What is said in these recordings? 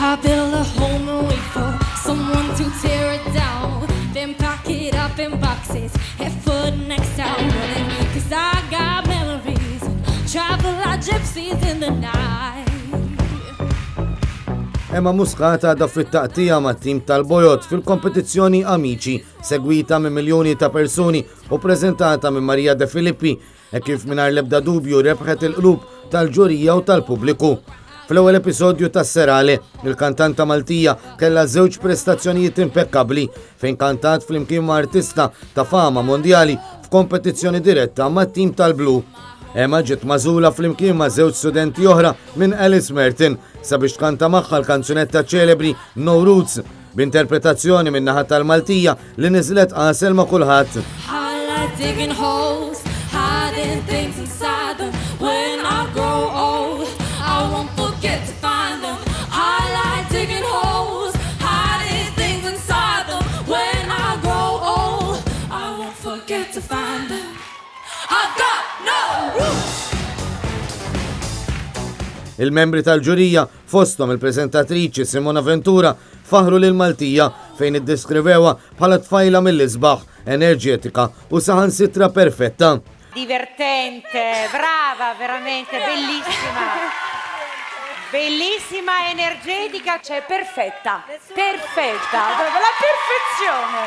I build a home and wait for someone to tear it down, then pack it up in boxes, head for the next town. Cause I got memories, travel like gypsies in the night. Emma Muscat għadha fit-taqtija mat-tim tal-Bojot fil-kompetizzjoni Amici, segwita minn miljoni ta' persuni u preżentata minn Marija De Filippi, e kif mingħajr l-ebda dubju rebħet il-qlub tal-ġurija u tal-pubbliku. Fl-ewwel episodju tas-serale, il-kantanta Maltija kellha żewġ prestazzjonijiet impeccabbli fejn kantat flimkien ma' artista ta' fama mondjali f'kompetizzjoni diretta mat-tim tal-Blu. Emma ġiet magħżula flimkien ma' żewġ studenti oħra minn Alice Merton sabiex tkanta magħha l-kanzunetta ċelebri No Roots b'interpretazzjoni min naħa tal-Maltija li niżlet qasel ma' kulħadd. Digging holes, hiding things inside them. When I grow old, I won't forget to find them. I like digging holes, hiding things inside them. When I grow old, I won't forget to find them. I've got no roots. Il-membri tal-ġurija fosthom il-preżentatriċi Simona Ventura faħru lil Maltija fejn iddeskrivewa bħala tfajla mill-isbaħ, enerġetika u saħansitra perfetta. Divertente, brava, veramente, bellissima. Bellissima, energetica, cioè perfetta. Perfetta, proprio la perfezione.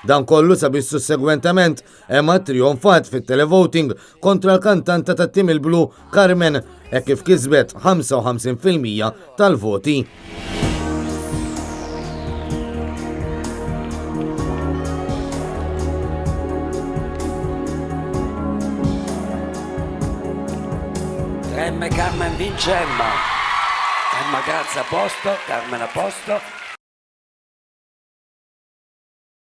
Dan kollu sabiex sussegwentement Emma trionfat fit-televoting kontra l-kantanta tat-tim il-Blu Carmen e kif kisbet 55% tal-voti. Carmen vince Emma. Emma Grazia a posto, Carmen a posto.